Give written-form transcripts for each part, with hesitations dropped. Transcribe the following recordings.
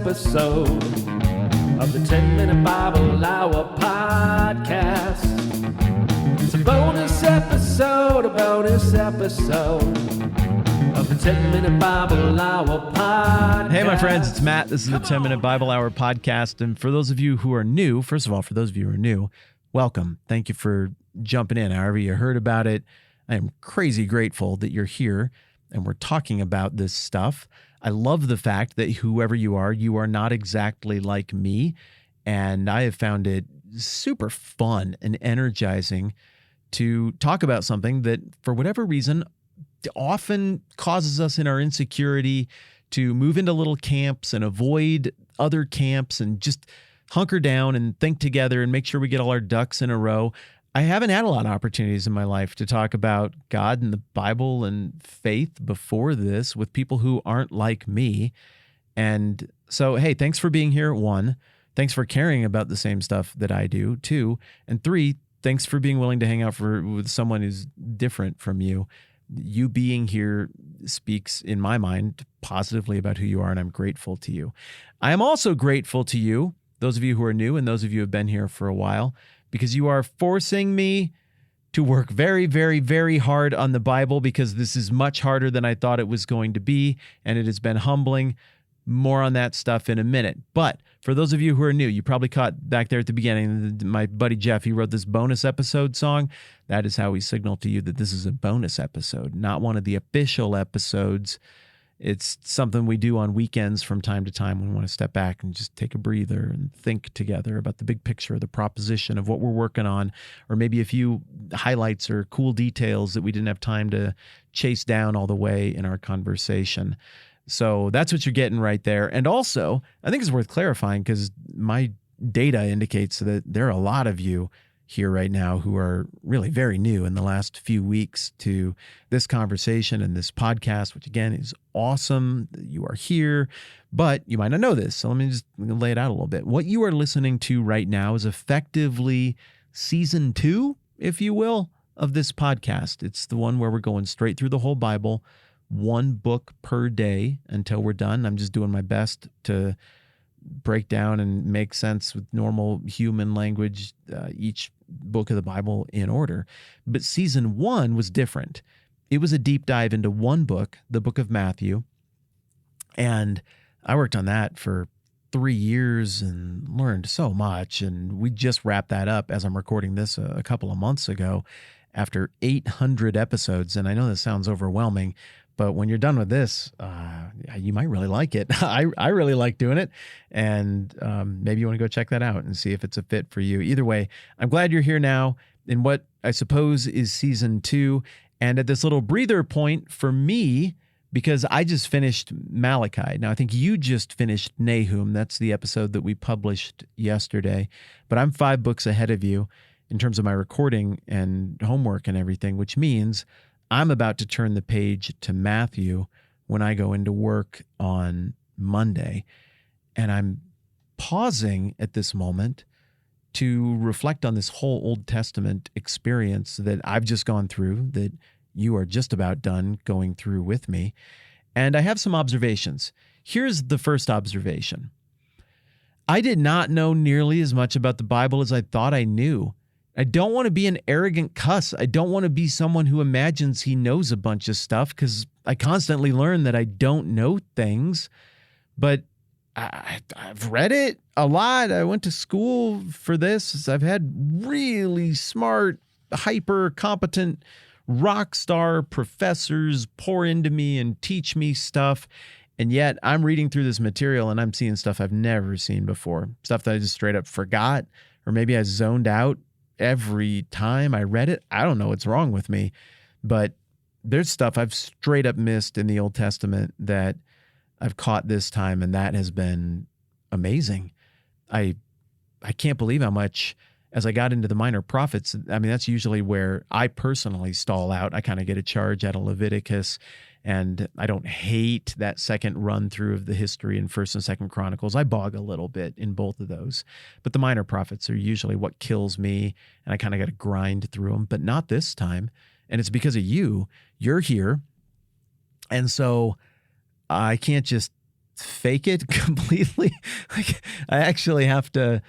episode of the 10-Minute Bible Hour podcast. It's a bonus episode of the 10-Minute Bible Hour podcast. Hey, my friends, it's Matt. This is the 10-Minute Bible Hour podcast. And for those of you who are new, first of all, for those of you who are new, welcome. Thank you for jumping in. However you heard about it, I am crazy grateful that you're here and we're talking about this stuff. I love the fact that whoever you are not exactly like me. And I have found it super fun and energizing to talk about something that, for whatever reason, often causes us in our insecurity to move into little camps and avoid other camps and just hunker down and think together and make sure we get all our ducks in a row. I haven't had a lot of opportunities in my life to talk about God and the Bible and faith before this with people who aren't like me. And so, hey, thanks for being here. 1, thanks for caring about the same stuff that I do. 2, and 3, thanks for being willing to hang out with someone who's different from you. You being here speaks, in my mind, positively about who you are, and I'm grateful to you. I am also grateful to you, those of you who are new and those of you who have been here for a while, because you are forcing me to work very, very, very hard on the Bible, because this is much harder than I thought it was going to be, and it has been humbling. More on that stuff in a minute. But for those of you who are new, you probably caught back there at the beginning, my buddy Jeff, he wrote this bonus episode song. That is how we signal to you that this is a bonus episode, not one of the official episodes. It's something we do on weekends from time to time when we want to step back and just take a breather and think together about the big picture, the proposition of what we're working on, or maybe a few highlights or cool details that we didn't have time to chase down all the way in our conversation. So that's what you're getting right there. And also, I think it's worth clarifying because my data indicates that there are a lot of you here right now who are really very new in the last few weeks to this conversation and this podcast, which again is awesome that you are here, but you might not know this. So let me just lay it out a little bit. What you are listening to right now is effectively season 2, if you will, of this podcast. It's the one where we're going straight through the whole Bible, 1 book per day until we're done. I'm just doing my best to break down and make sense with normal human language, each book of the Bible in order. But season 1 was different. It was a deep dive into one book, the book of Matthew. And I worked on that for 3 years and learned so much. And we just wrapped that up as I'm recording this a couple of months ago after 800 episodes. And I know this sounds overwhelming, but when you're done with this, you might really like it. I really like doing it. And maybe you want to go check that out and see if it's a fit for you. Either way, I'm glad you're here now in what I suppose is season 2. And at this little breather point for me, because I just finished Malachi. Now, I think you just finished Nahum. That's the episode that we published yesterday. But I'm 5 books ahead of you in terms of my recording and homework and everything, which means I'm about to turn the page to Matthew when I go into work on Monday. And I'm pausing at this moment to reflect on this whole Old Testament experience that I've just gone through, that you are just about done going through with me. And I have some observations. Here's the first observation. I did not know nearly as much about the Bible as I thought I knew. I don't want to be an arrogant cuss. I don't want to be someone who imagines he knows a bunch of stuff, because I constantly learn that I don't know things. But I've read it a lot. I went to school for this. I've had really smart, hyper competent rock star professors pour into me and teach me stuff. And yet I'm reading through this material and I'm seeing stuff I've never seen before, stuff that I just straight up forgot, or maybe I zoned out every time I read it. I don't know what's wrong with me, but there's stuff I've straight up missed in the Old Testament that I've caught this time, and that has been amazing. I can't believe how much, as I got into the minor prophets, I mean, that's usually where I personally stall out. I kind of get a charge out of Leviticus, and I don't hate that second run through of the history in 1st and 2nd Chronicles. I bog a little bit in both of those, but the minor prophets are usually what kills me, and I kind of got to grind through them, but not this time. And it's because of you. You're here. And so I can't just fake it completely. Like I actually have to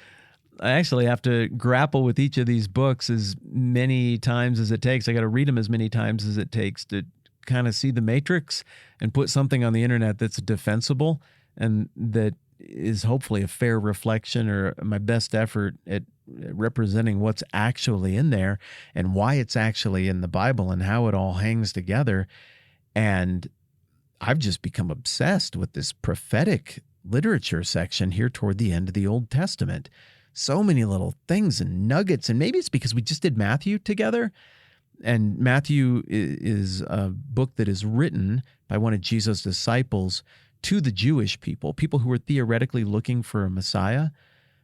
grapple with each of these books as many times as it takes. I got to read them as many times as it takes to kind of see the matrix and put something on the internet that's defensible and that is hopefully a fair reflection or my best effort at representing what's actually in there and why it's actually in the Bible and how it all hangs together. And I've just become obsessed with this prophetic literature section here toward the end of the Old Testament. So many little things and nuggets, and maybe it's because we just did Matthew together. And Matthew is a book that is written by one of Jesus' disciples to the Jewish people who were theoretically looking for a Messiah,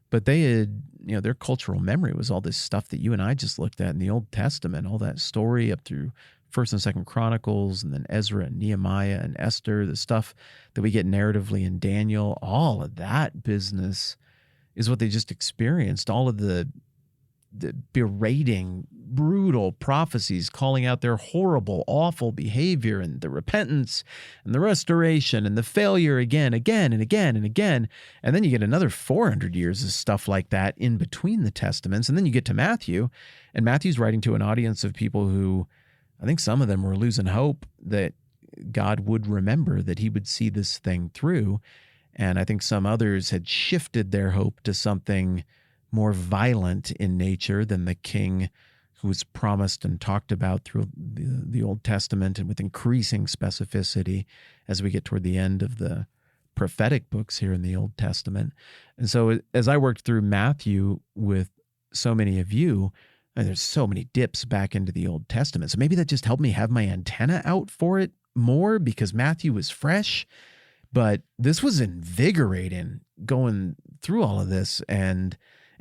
but they had, their cultural memory was all this stuff that you and I just looked at in the Old Testament, all that story up through 1st and 2nd Chronicles, and then Ezra and Nehemiah and Esther, the stuff that we get narratively in Daniel, all of that business is what they just experienced. All of the berating, brutal prophecies calling out their horrible, awful behavior and the repentance and the restoration and the failure again and again. And then you get another 400 years of stuff like that in between the Testaments. And then you get to Matthew, and Matthew's writing to an audience of people who, I think some of them were losing hope that God would remember, that he would see this thing through. And I think some others had shifted their hope to something more violent in nature than the king who was promised and talked about through the Old Testament, and with increasing specificity as we get toward the end of the prophetic books here in the Old Testament. And so as I worked through Matthew with so many of you, and there's so many dips back into the Old Testament. So maybe that just helped me have my antenna out for it more because Matthew was fresh. But this was invigorating going through all of this and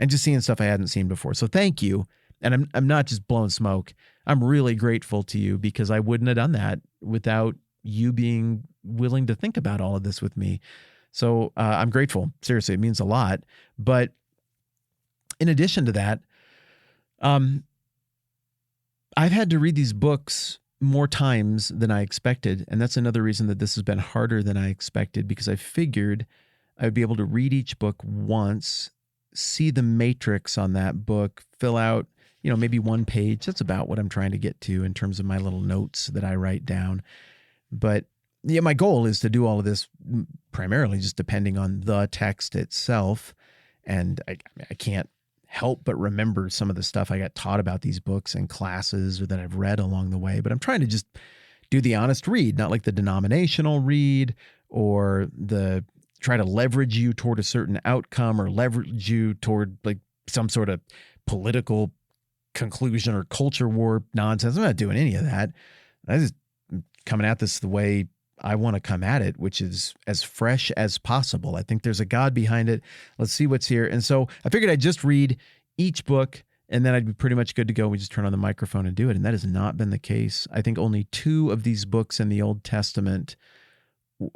just seeing stuff I hadn't seen before. So thank you. And I'm not just blowing smoke. I'm really grateful to you because I wouldn't have done that without you being willing to think about all of this with me. So I'm grateful. Seriously, it means a lot. But in addition to that, I've had to read these books more times than I expected. And that's another reason that this has been harder than I expected, because I figured I would be able to read each book once, see the matrix on that book, fill out, maybe one page. That's about what I'm trying to get to in terms of my little notes that I write down. But yeah, my goal is to do all of this primarily just depending on the text itself. And I can't help but remember some of the stuff I got taught about these books in classes or that I've read along the way. But I'm trying to just do the honest read, not like the denominational read or the try to leverage you toward a certain outcome or leverage you toward like some sort of political conclusion or culture war nonsense. I'm not doing any of that. I just coming at this the way I want to come at it, which is as fresh as possible. I think there's a God behind it. Let's see what's here. And so I figured I'd just read each book and then I'd be pretty much good to go. We just turn on the microphone and do it. And that has not been the case. I think only 2 of these books in the Old Testament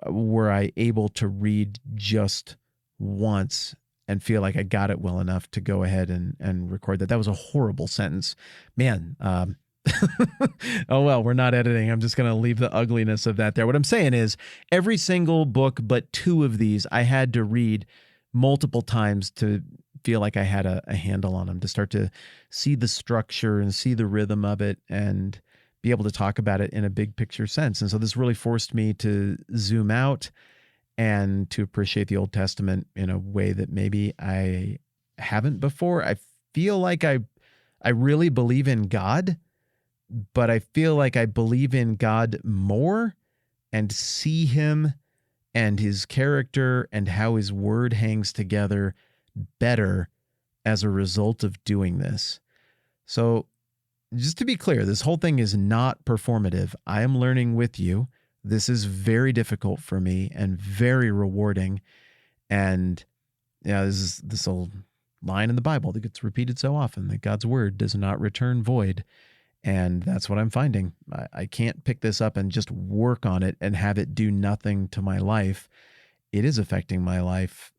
were I able to read just once and feel like I got it well enough to go ahead and record that. That was a horrible sentence. Man, oh, well, we're not editing. I'm just going to leave the ugliness of that there. What I'm saying is every single book but 2 of these I had to read multiple times to feel like I had a handle on them, to start to see the structure and see the rhythm of it and be able to talk about it in a big picture sense. And so this really forced me to zoom out and to appreciate the Old Testament in a way that maybe I haven't before. I feel like I really believe in God, but I feel like I believe in God more and see him and his character and how his word hangs together better as a result of doing this. So just to be clear, this whole thing is not performative. I am learning with you. This is very difficult for me and very rewarding. And this is this old line in the Bible that gets repeated so often, that God's word does not return void. And that's what I'm finding. I can't pick this up and just work on it and have it do nothing to my life. It is affecting my life,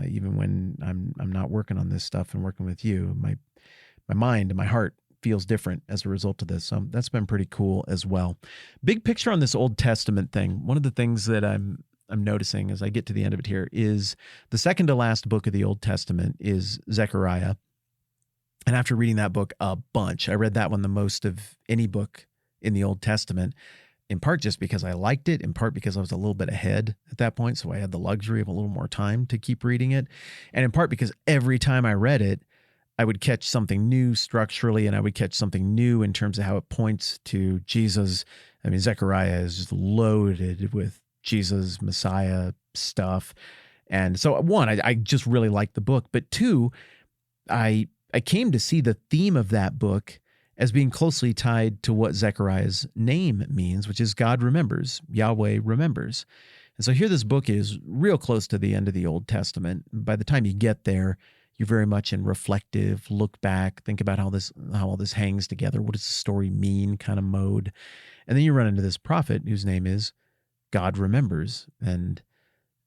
even when I'm not working on this stuff and working with you. My mind and my heart feels different as a result of this. So that's been pretty cool as well. Big picture on this Old Testament thing. One of the things that I'm I'm noticing as I get to the end of it here is the second to last book of the Old Testament is Zechariah. And after reading that book a bunch, I read that one the most of any book in the Old Testament, in part just because I liked it, in part because I was a little bit ahead at that point, so I had the luxury of a little more time to keep reading it, and in part because every time I read it, I would catch something new structurally, and I would catch something new in terms of how it points to Jesus. I mean, Zechariah is just loaded with Jesus, Messiah stuff. And so, one, I just really liked the book, but two, I came to see the theme of that book as being closely tied to what Zechariah's name means, which is God remembers, Yahweh remembers. And so here this book is real close to the end of the Old Testament. By the time you get there, you're very much in reflective, look back, think about how all this hangs together. What does the story mean kind of mode? And then you run into this prophet whose name is God remembers. And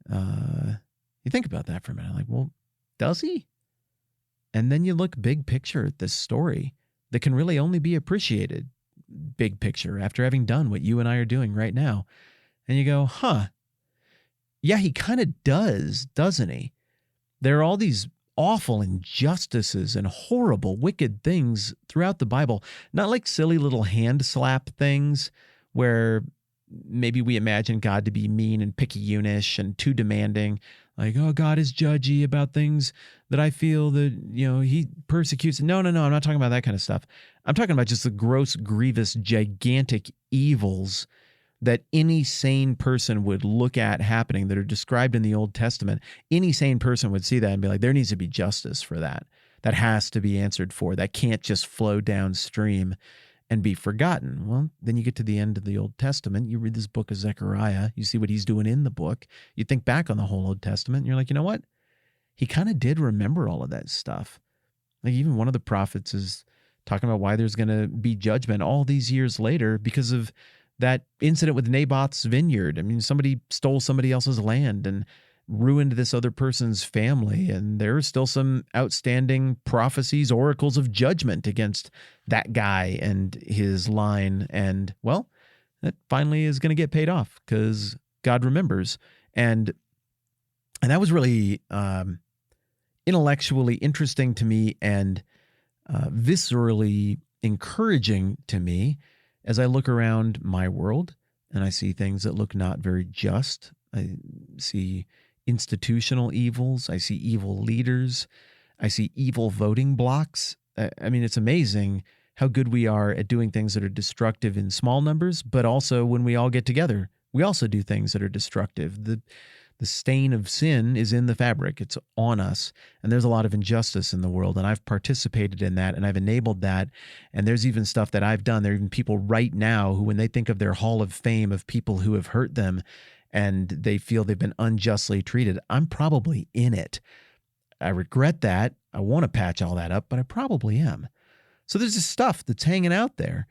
you think about that for a minute, like, well, does he? And then you look big picture at this story that can really only be appreciated big picture after having done what you and I are doing right now. And you go, yeah, he kind of does, doesn't he? There are all these awful injustices and horrible, wicked things throughout the Bible, not like silly little hand slap things where maybe we imagine God to be mean and picayunish and too demanding. Like, oh, God is judgy about things that I feel that, he persecutes. No, I'm not talking about that kind of stuff. I'm talking about just the gross, grievous, gigantic evils that any sane person would look at happening that are described in the Old Testament. Any sane person would see that and be like, there needs to be justice for that. That has to be answered for. That can't just flow downstream and be forgotten. Well, then you get to the end of the Old Testament, you read this book of Zechariah, you see what he's doing in the book, you think back on the whole Old Testament, and you're like, you know what? He kind of did remember all of that stuff. Like even one of the prophets is talking about why there's going to be judgment all these years later because of that incident with Naboth's vineyard. I mean, somebody stole somebody else's land and ruined this other person's family, and there are still some outstanding prophecies, oracles of judgment against that guy and his line. And well, that finally is going to get paid off because God remembers. And that was really intellectually interesting to me and viscerally encouraging to me as I look around my world and I see things that look not very just. I see institutional evils. I see evil leaders. I see evil voting blocks. I mean, it's amazing how good we are at doing things that are destructive in small numbers, but also when we all get together, we also do things that are destructive. The stain of sin is in the fabric. It's on us. And there's a lot of injustice in the world. And I've participated in that and I've enabled that. And there's even stuff that I've done. There are even people right now who, when they think of their hall of fame of people who have hurt them and they feel they've been unjustly treated, I'm probably in it. I regret that. I want to patch all that up, but I probably am. So there's this stuff that's hanging out there.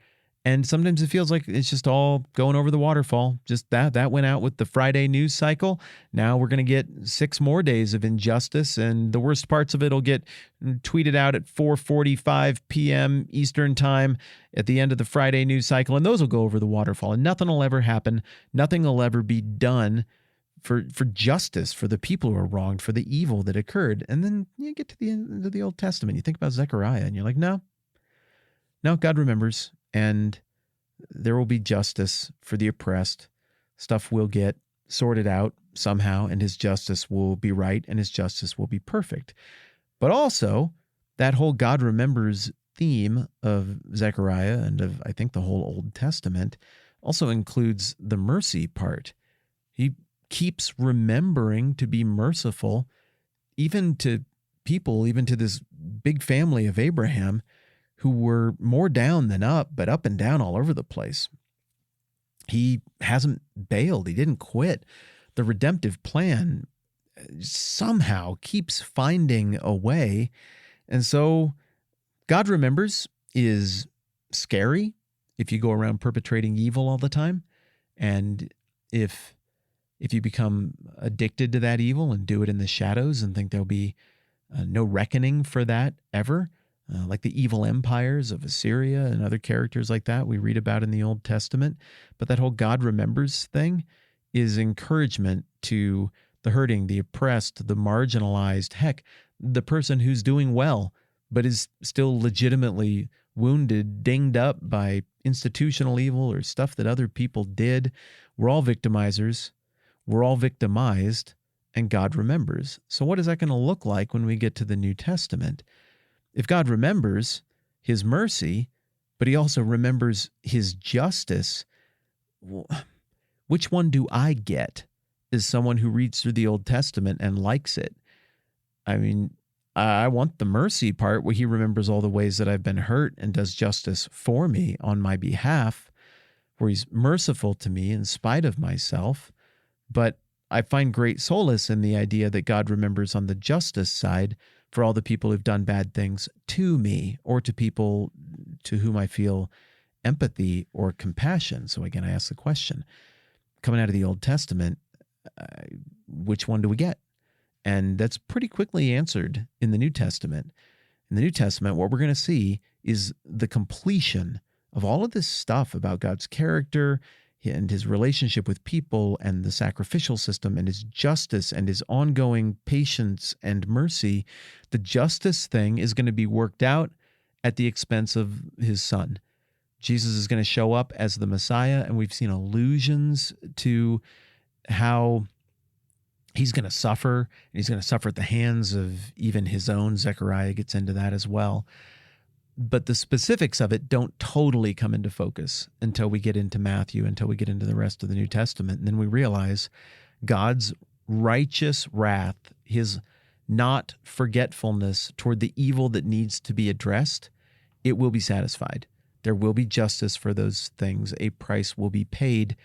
And sometimes it feels like it's just all going over the waterfall. Just that went out with the Friday news cycle. Now we're going to get 6 more days of injustice, and the worst parts of it will get tweeted out at 4:45 p.m. Eastern time at the end of the Friday news cycle, and those will go over the waterfall, and nothing will ever happen. Nothing will ever be done for justice for the people who are wronged, for the evil that occurred. And then you get to the end of the Old Testament. You think about Zechariah, and you're like, no, God remembers. And there will be justice for the oppressed. Stuff will get sorted out somehow, and his justice will be right, and his justice will be perfect. But also, that whole God remembers theme of Zechariah and of, I think, the whole Old Testament also includes the mercy part. He keeps remembering to be merciful, even to people, even to this big family of Abraham, who were more down than up, but up and down all over the place. He hasn't bailed. He didn't quit. The redemptive plan somehow keeps finding a way. And so God remembers is scary if you go around perpetrating evil all the time. And if you become addicted to that evil and do it in the shadows and think there'll be no reckoning for that ever, like the evil empires of Assyria and other characters like that we read about in the Old Testament. But that whole God remembers thing is encouragement to the hurting, the oppressed, the marginalized, heck, the person who's doing well, but is still legitimately wounded, dinged up by institutional evil or stuff that other people did. We're all victimizers. We're all victimized, and God remembers. So what is that going to look like when we get to the New Testament? If God remembers his mercy, but he also remembers his justice, which one do I get as someone who reads through the Old Testament and likes it? I mean, I want the mercy part where he remembers all the ways that I've been hurt and does justice for me on my behalf, where he's merciful to me in spite of myself. But I find great solace in the idea that God remembers on the justice side for all the people who've done bad things to me or to people to whom I feel empathy or compassion. So again, I ask the question, coming out of the Old Testament, which one do we get? And that's pretty quickly answered in the New Testament. In the New Testament, what we're going to see is the completion of all of this stuff about God's character and his relationship with people and the sacrificial system and his justice and his ongoing patience and mercy. The justice thing is going to be worked out at the expense of his son. Jesus is going to show up as the Messiah, and we've seen allusions to how he's going to suffer, and he's going to suffer at the hands of even his own. Zechariah gets into that as well. But the specifics of it don't totally come into focus until we get into Matthew, until we get into the rest of the New Testament. And then we realize God's righteous wrath, his not forgetfulness toward the evil that needs to be addressed, it will be satisfied. There will be justice for those things. A price will be paid.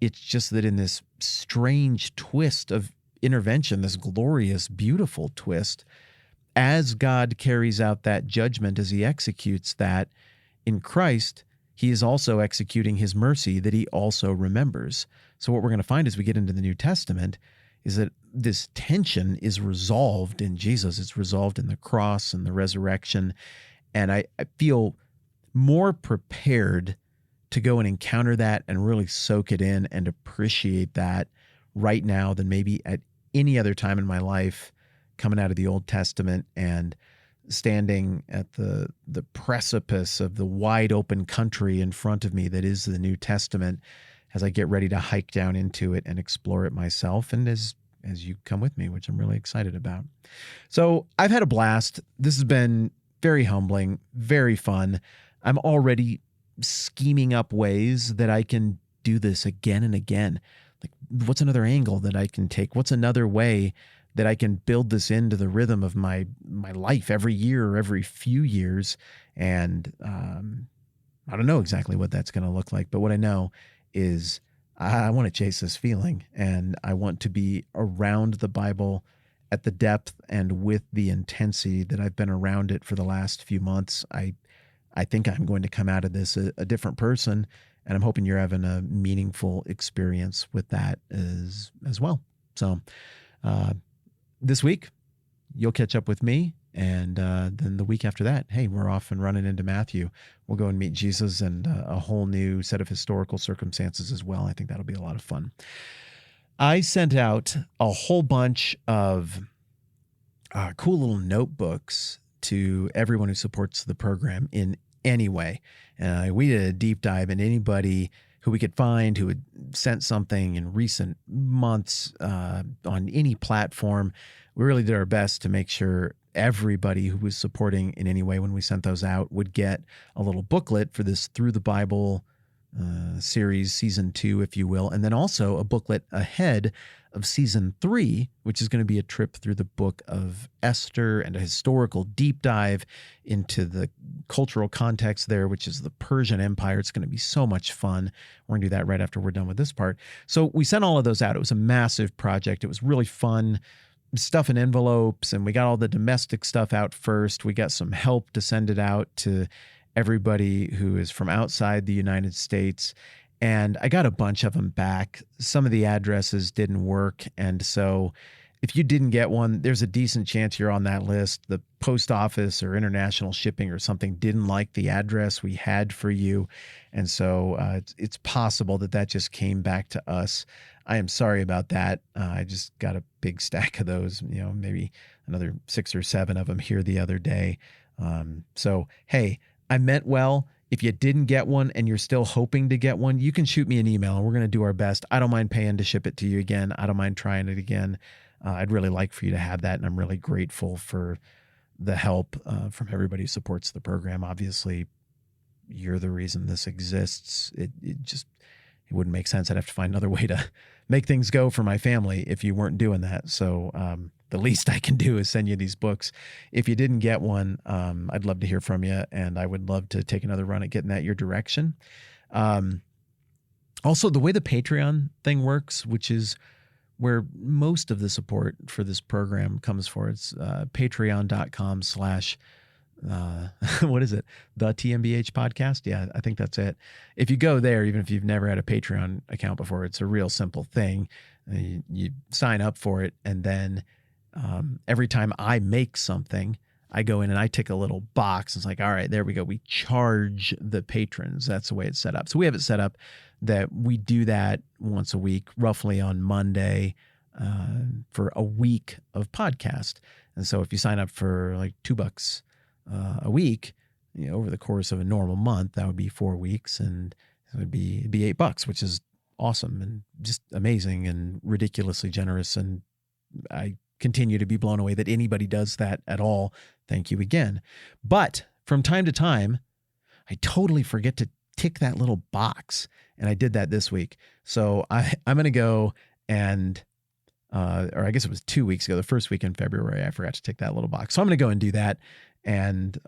It's just that in this strange twist of intervention, this glorious, beautiful twist, as God carries out that judgment, as he executes that in Christ, he is also executing his mercy that he also remembers. So what we're going to find as we get into the New Testament is that this tension is resolved in Jesus. It's resolved in the cross and the resurrection. And I feel more prepared to go and encounter that and really soak it in and appreciate that right now than maybe at any other time in my life, coming out of the Old Testament and standing at the precipice of the wide open country in front of me that is the New Testament, as I get ready to hike down into it and explore it myself, and as you come with me, which I'm really excited about. So I've had a blast. This has been very humbling, very fun. I'm already scheming up ways that I can do this again and again. Like, what's another angle that I can take? What's another way that I can build this into the rhythm of my life every year or every few years? And I don't know exactly what that's going to look like, but what I know is I want to chase this feeling, and I want to be around the Bible at the depth and with the intensity that I've been around it for the last few months. I think I'm going to come out of this a different person, and I'm hoping you're having a meaningful experience with that as well. So this week, you'll catch up with me, and then the week after that, hey, we're off and running into Matthew. We'll go and meet Jesus and a whole new set of historical circumstances as well. I think that'll be a lot of fun. I sent out a whole bunch of cool little notebooks to everyone who supports the program in any way. We did a deep dive in anybody who we could find who had sent something in recent months on any platform. We really did our best to make sure everybody who was supporting in any way when we sent those out would get a little booklet for this Through the Bible series, season 2, if you will, and then also a booklet ahead of season 3, which is going to be a trip through the book of Esther and a historical deep dive into the cultural context there, which is the Persian Empire. It's going to be so much fun. We're going to do that right after we're done with this part. So we sent all of those out. It was a massive project. It was really fun. Stuff in envelopes, and we got all the domestic stuff out first. We got some help to send it out to everybody who is from outside the United States. And I got a bunch of them back. Some of the addresses didn't work. And so if you didn't get one, there's a decent chance you're on that list. The post office or international shipping or something didn't like the address we had for you. And so it's possible that just came back to us. I am sorry about that. I just got a big stack of those, maybe another 6 or 7 of them here the other day. So, hey, I meant well. If you didn't get one and you're still hoping to get one, you can shoot me an email and we're going to do our best. I don't mind paying to ship it to you again. I don't mind trying it again. I'd really like for you to have that. And I'm really grateful for the help from everybody who supports the program. Obviously, you're the reason this exists. It wouldn't make sense. I'd have to find another way to make things go for my family if you weren't doing that. So the least I can do is send you these books. If you didn't get one, I'd love to hear from you, and I would love to take another run at getting that your direction. Also, the way the Patreon thing works, which is where most of the support for this program comes for, it's patreon.com/ what is it? The TMBH podcast. Yeah, I think that's it. If you go there, even if you've never had a Patreon account before, it's a real simple thing. You sign up for it. And then every time I make something, I go in and I tick a little box. It's like, all right, there we go. We charge the patrons. That's the way it's set up. So we have it set up that we do that once a week, roughly on Monday, for a week of podcast. And so if you sign up for like $2 a week, over the course of a normal month, that would be 4 weeks, and it would be $8, which is awesome and just amazing and ridiculously generous. And I continue to be blown away that anybody does that at all. Thank you again. But from time to time, I totally forget to tick that little box, and I did that this week. So I'm going to go and or I guess it was 2 weeks ago, the first week in February, I forgot to tick that little box. So I'm going to go and do that and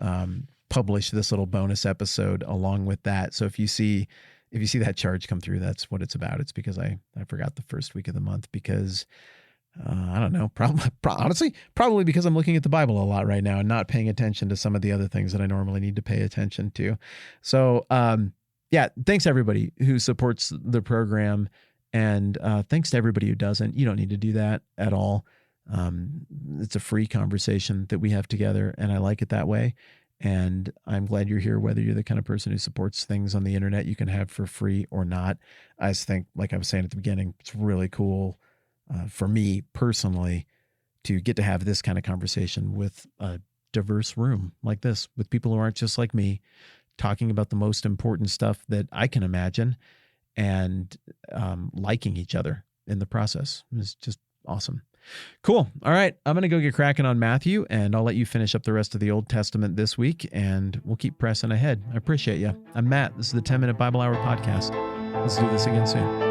publish this little bonus episode along with that. So if you see that charge come through, that's what it's about. It's because I forgot the first week of the month because I don't know, honestly, probably because I'm looking at the Bible a lot right now and not paying attention to some of the other things that I normally need to pay attention to. So yeah, thanks everybody who supports the program. And thanks to everybody who doesn't. You don't need to do that at all. It's a free conversation that we have together, and I like it that way. And I'm glad you're here, whether you're the kind of person who supports things on the internet you can have for free or not. I just think, like I was saying at the beginning, it's really cool for me personally to get to have this kind of conversation with a diverse room like this, with people who aren't just like me, talking about the most important stuff that I can imagine, and liking each other in the process. It's just awesome. Cool. All right. I'm going to go get cracking on Matthew, and I'll let you finish up the rest of the Old Testament this week, and we'll keep pressing ahead. I appreciate you. I'm Matt. This is the 10-Minute Bible Hour podcast. Let's do this again soon.